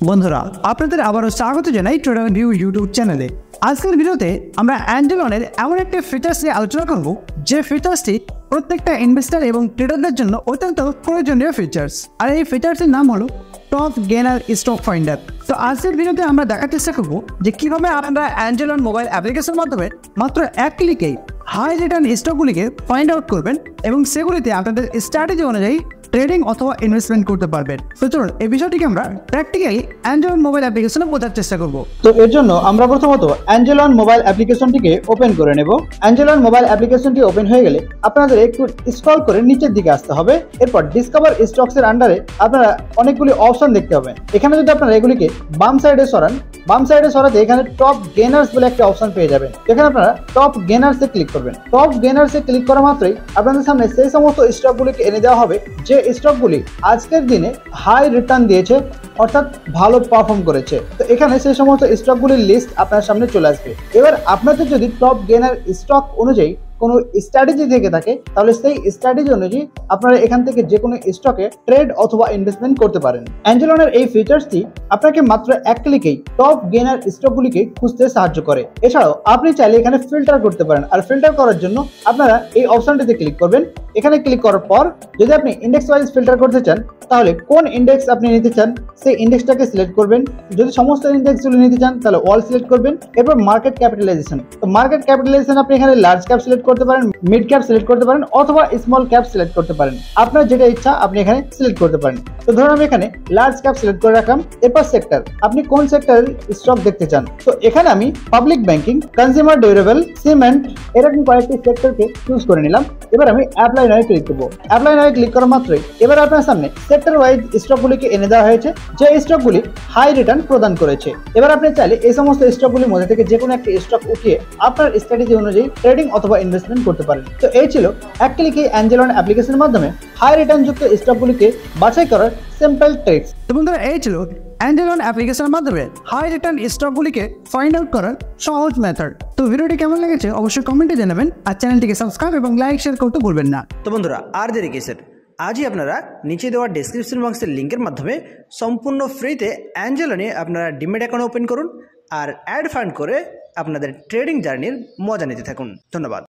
বন্ধুরা আপনাদের আবারও স্বাগত জানাই ট্রেডার ভিউ ইউটিউব চ্যানেলে। আজকের ভিডিওতে আমরা অ্যাঞ্জেলনের এমন একটা ফিচার্স নিয়ে আলোচনা করব যে ফিচার্সটি প্রত্যেকটা ইনভেস্টর এবং ট্রেডারদের জন্য অত্যন্ত প্রয়োজনীয় ফিচার্স। আর এই ফিচার্সের নাম হলো টপ গেনার স্টক ফাইন্ডার। তো আজকের ভিডিওতে আমরা দেখার চেষ্টা করবো যে কীভাবে আপনারা অ্যাঞ্জেলন মোবাইল অ্যাপ্লিকেশনের মাধ্যমে মাত্র এক ক্লিকেই হাই রিটার্ন স্টকগুলিকে ফাইন্ড আউট করবেন এবং সেগুলিতে আপনাদের স্ট্র্যাটেজি অনুযায়ী ট্রেডিং অথবা ইনভেস্টমেন্ট করতে পারবেন। তো চলুন এই বিষয়টিকে আমরা প্র্যাকটিক্যালি অ্যাঞ্জেলন মোবাইল অ্যাপ্লিকেশনে বোঝার চেষ্টা করব। তো এর জন্য আমরা প্রথমত অ্যাঞ্জেলন মোবাইল অ্যাপ্লিকেশনটিকে ওপেন করে নেব। অ্যাঞ্জেলন মোবাইল অ্যাপ্লিকেশনটি ওপেন হয়ে গেলে আপনাদের একটু স্ক্রল করে নিচের দিকে আসতে হবে। এরপর ডিসকভার স্টকস এর আন্ডারে আপনারা অনেকগুলি অপশন দেখতে পাবেন। এখানে যদি আপনারা এগুলিকে বাম সাইডে সরান, বাম সাইডে সরাতে এখানে টপ গেনার্স বলে একটা অপশন পেয়ে যাবেন। এখানে আপনারা টপ গেনার্সে ক্লিক করবেন। টপ গেনার্সে ক্লিক করা মাত্রই আপনাদের সামনে সেই সমস্ত স্টকগুলিকে এনে দেওয়া হবে যে স্টকগুলি আজকের দিনে হাই রিটার্ন দিয়েছে, অর্থাৎ ভালো পারফর্ম করেছে। তো এখানে সেই সমস্ত স্টকগুলির লিস্ট আপনার সামনে চলে আসবে। এবার আপনাদের যদি টপ গেনার স্টক অনুযায়ী কোনো স্ট্র্যাটেজি থেকে থাকে তাহলে সেই স্ট্র্যাটেজি অনুযায়ী আপনারা এখান থেকে যে কোনো স্টকে ট্রেড অথবা ইনভেস্টমেন্ট করতে পারেন। অ্যাঞ্জেলনের এই ফিচার্সটি আপনাকে মাত্র এক ক্লিকেই টপ গেনার স্টকগুলিকে খুঁজতে সাহায্য করে। এছাড়াও আপনি চাইলে এখানে ফিল্টার করতে পারেন। আর ফিল্টার করার জন্য আপনারা এই অপশনটিতে ক্লিক করবেন। এখানে ক্লিক করার পর যদি আপনি ইন্ডেক্স ওয়াইজ ফিল্টার করতে চান তাহলে কোন ইন্ডেক্স আপনি নিতে চান সেই ইন্ডেক্সটাকে সিলেক্ট করবেন। যদি সমস্ত ইন্ডেক্সগুলো নিতে চান তাহলে অল সিলেক্ট করবেন। এরপর মার্কেট ক্যাপিটালাইজেশন, তো মার্কেট ক্যাপিটালাইজেশন আপনি এখানে লার্জ ক্যাপ সিলেক্ট করতে পারেন, মিড ক্যাপ সিলেক্ট করতে পারেন অথবা স্মল ক্যাপ সিলেক্ট করতে পারেন। আপনার যেটা ইচ্ছা আপনি এখানে সিলেক্ট করতে পারেন। তো ধরুন আমি এখানে লার্জ ক্যাপ সিলেক্ট করে রাখলাম। এরপর সেক্টর, আপনি কোন সেক্টরের স্টক দেখতে চান। তো এখানে আমি public banking, consumer durable, cement এরকম কয়েকটি সেক্টরকে চুজ করে নিলাম। এবার আমি অ্যাপ্লাই নাও ক্লিক করবো। অ্যাপ্লাই নাও ক্লিক করা মাত্রই এবার আপনার সামনে সেক্টর ওয়াইজ স্টকগুলিকে এনে দেওয়া হয়েছে যে স্টকগুলি হাই রিটার্ন প্রদান করেছে। এবার আপনি চাইলে এই সমস্ত স্টকগুলির মধ্যে থেকে যে কোনো একটা স্টক উঠিয়ে আপনার স্ট্র্যাটেজি অনুযায়ী ট্রেডিং অথবা ইনভেস্টমেন্ট করতে পারেন। তো এই ছিল এক ক্লিকে অ্যাঞ্জেলন অ্যাপ্লিকেশনের মাধ্যমে হাই রিটার্ন যুক্ত স্টকগুলিকে বাছাই করার সিম্পল ট্রিক্স। তো বন্ধুরা এই ছিল অ্যাঞ্জেলন অ্যাপ্লিকেশনের মাধ্যমে হাই রিটার্ন স্টকগুলিকে ফাইন্ড আউট করার সহজ মেথড। তো ভিডিওটি কেমন লেগেছে অবশ্যই কমেন্টে জানাবেন আর চ্যানেলটিকে সাবস্ক্রাইব এবং লাইক শেয়ার করতে ভুলবেন না। তো বন্ধুরা আর দেরি কিসের, আজই আপনারা নিচে দেওয়া ডেসক্রিপশন বক্সের লিঙ্কের মাধ্যমে সম্পূর্ণ ফ্রিতে অ্যাঞ্জেলনে আপনারা ডিমেট অ্যাকাউন্ট ওপেন করুন আর অ্যাড ফান্ড করে আপনাদের ট্রেডিং জার্নির মজা নিতে থাকুন। ধন্যবাদ।